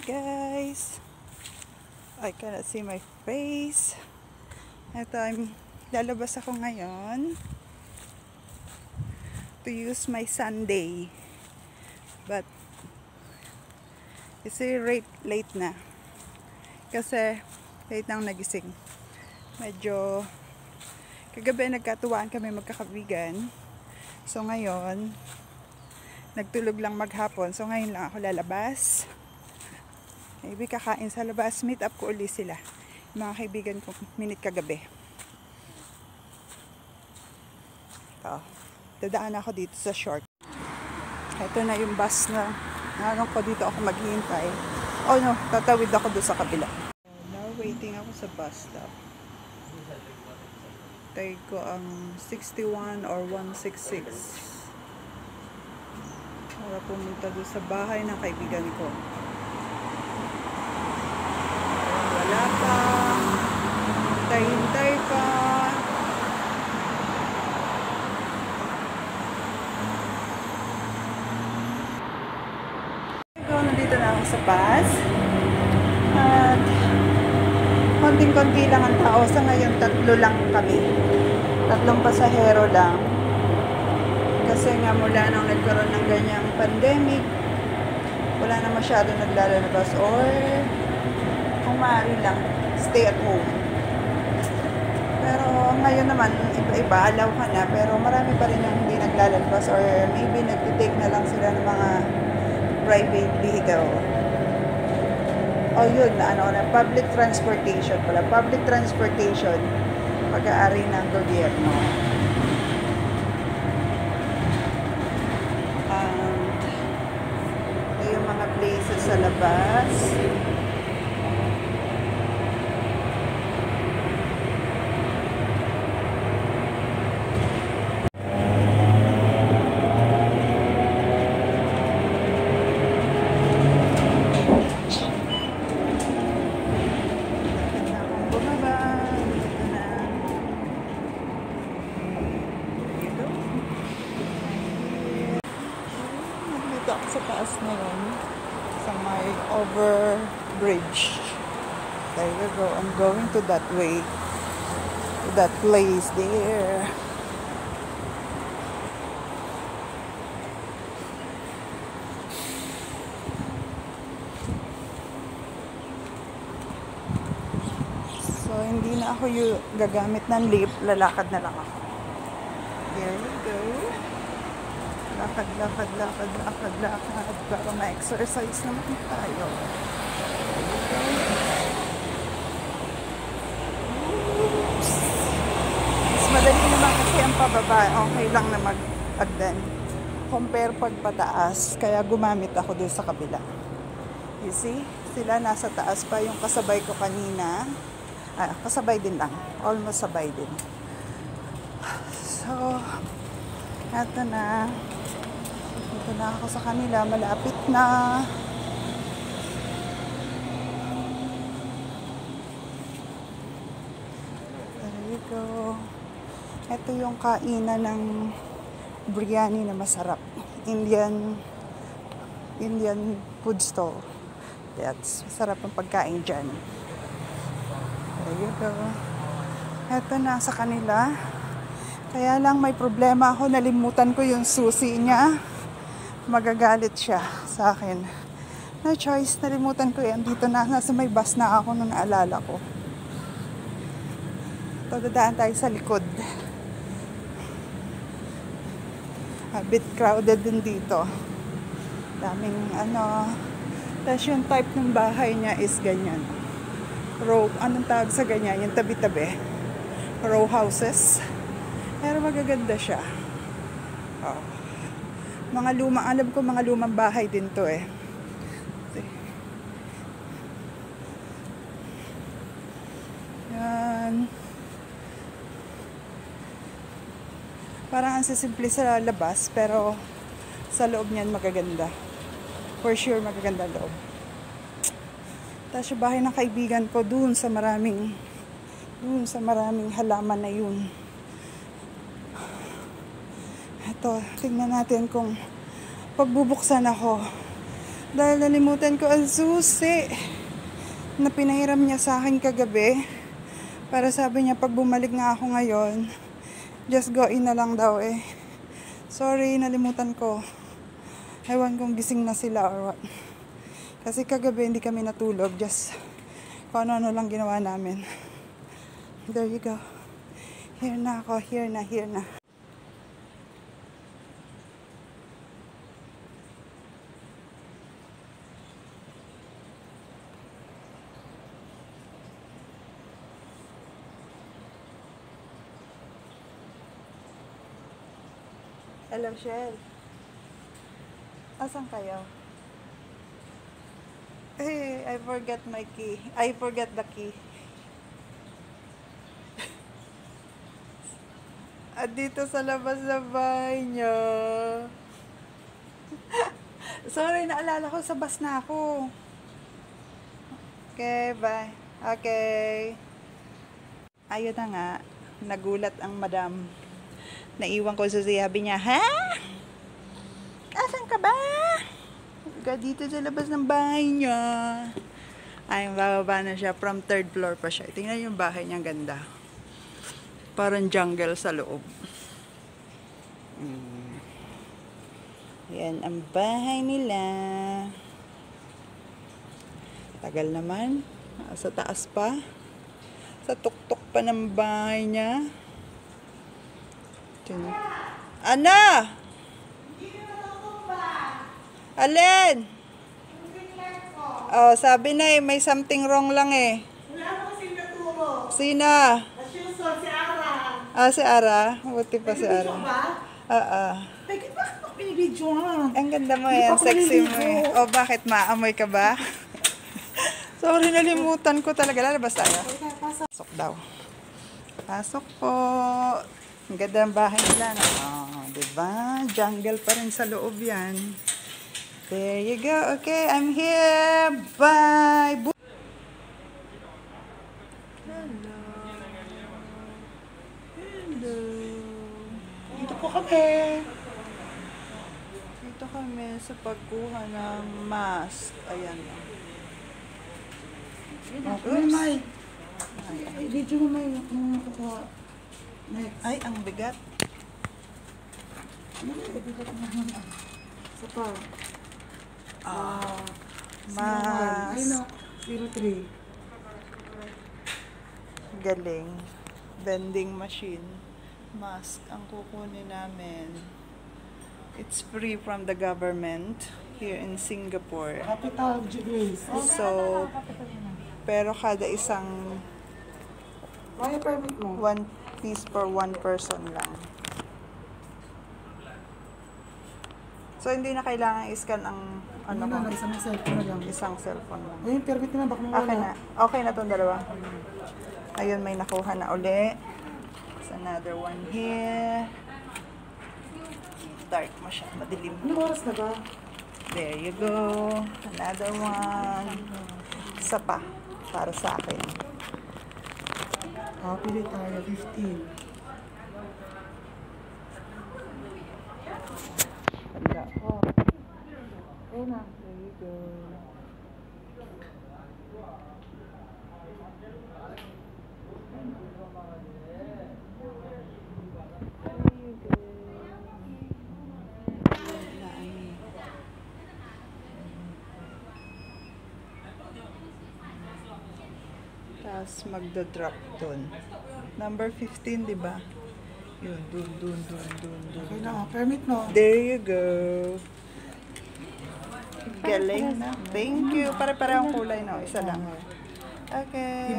Guys, I cannot see my face. Ito, lalabas ako ngayon to use my Sunday, but it's late na kasi late nang nagising. Medyo kagabi nagkatuwaan kami magkakabigan, so ngayon nagtulog lang maghapon, so ngayon lang ako lalabas. Maybe kakain sa labas. Meet up ko uli sila, mga kaibigan ko, minute kagabi. Dadaan ako dito sa short. Ito na yung bus na narong ko dito ako maghihintay. Oh no, tatawid ako doon sa kabila. Now waiting ako sa bus stop. Tag ko ang 61 or 166 para pumunta doon sa bahay ng kaibigan ko. Wala pa. Hintay pa. Nandito na ako sa bus. At konting-konti lang ang tao. Sa ngayon, 3 lang kami. 3 pasahero lang. Kasi nga mula nang nagkaroon ng ganyang pandemic, wala na masyado naglalabas or kung maaari lang, stay at home. Pero ngayon naman, iba-iba, alaw ka na, pero marami pa rin yung hindi naglalabas or maybe nagtitake na lang sila ng mga private vehicle. O yun, public transportation pala. Public transportation, pag-aari ng gobyerno. Ito yung mga places sa labas. Sa taas na yun, sa may over bridge. There we go. I'm going to that way, to that place there. So hindi na ako gagamit ng lift, lalakad na lang ako. There we go. Lakad para ma-exercise naman tayo. Mas madali naman kasi ang pababa. Okay lang na mag-agdan. Compare pagpataas. Kaya gumamit ako doon sa kabila. You see? Sila nasa taas pa. Yung kasabay ko kanina. Kasabay din lang. Almost sabay din. So, eto na. Ito na ako sa kanila, malapit na. There you go. Ito yung kainan ng biryani na masarap. Indian food stall. That's masarap ang pagkain dyan. There you go. Ito na sa kanila. Kaya lang may problema ako, nalimutan ko yung susi niya. Magagalit siya sa akin. No choice, nalimutan ko yan. Dito na, nasa may bus na ako nung naalala ko. Ito, dadaan tayo sa likod. A bit crowded din dito. Daming Tapos yung type ng bahay niya is ganyan. Row, anong tawag sa ganyan? Yung tabi-tabi. Row houses. Pero magaganda siya. Mga lumang, alam ko mga lumang bahay din to eh. Yan. Parang ang sisimple sa labas, pero sa loob niyan magaganda. For sure magaganda loob. Tapos yung bahay ng kaibigan ko dun sa maraming halaman na yun. Ito, tingnan natin kung pagbubuksan ako, Dahil nalimutan ko ang susi na pinahiram niya sa akin kagabi. Para sabi niya pag bumalik nga ako ngayon, just go in na lang daw eh. Sorry, nalimutan ko. Ewan kung gising na sila or what. Kasi kagabi hindi kami natulog. Just kung ano-ano lang ginawa namin. There you go. Here na ako. Here na. Hello, Shell. Asan kayo? Hey, I forgot my key. I forgot the key. At dito sa labas na bahay niyo. Sorry, naalala ko sa bus na ako. Okay, bye. Okay. Ayun na nga, nagulat ang madam. Naiwan ko sa sabi niya, ha? Asan ka ba? Dito sa labas ng bahay niya. Ay, bababa na siya. From 3rd floor pa siya. Tingnan yung bahay niya, ganda. Parang jungle sa loob. Yan ang bahay nila. Tagal naman. Sa taas pa. Sa tuktok pa ng bahay niya. Ana! Alin? Oh, sabi na eh, may something wrong lang eh. Wala mo kasing naturo. Sina? As usual, si Ara. Ah, si Ara? Buti pa si Ara. Nag-video ba? Bakit mo pinibidyoan? Ang ganda mo Hindi eh, pa ang ako sexy mo eh. naliligo. Oh, bakit? Maamoy ka ba? Sorry, nalimutan ko talaga. Lalabas tayo. Pasok daw. Pasok po. Ang ganda ng bahay nila. Oh, diba? Jungle pa rin sa loob yan. There you go. Okay, I'm here. Bye. Hello. Hello. Dito po kami. Dito kami sa pagkuha ng mask. Ayan. Okay, May. Video mo, May. Next. Ay, ang bigat. Sa pa. Mask. Ay, no. 03. Galing. Vending machine. Mask ang kukunin namin. It's free from the government here in Singapore. Capital of Grace. So, pero kada isang May permit mo. 1 piece per 1 person lang. So, hindi na kailangan i-scan ang Ano na, isang cellphone na lang. isang cellphone lang. Ayun, permit na, baka mawala. Okay na. Okay na itong dalawa. Ayun, may nakuha na uli. There's another one here. Dark masyadong madilim. Anong oras na ba? There you go. Another one. Isa pa. Para sa akin. Pili tayo, 15. Ganda. Oh, Ayun na. there you go. Tapos magdo-drop dun. Number 15, di ba? Yun, dun. Okay na, permit mo. There you go. Galing na. Thank you. Pare-parehong kulay, no? Isa lang. Okay.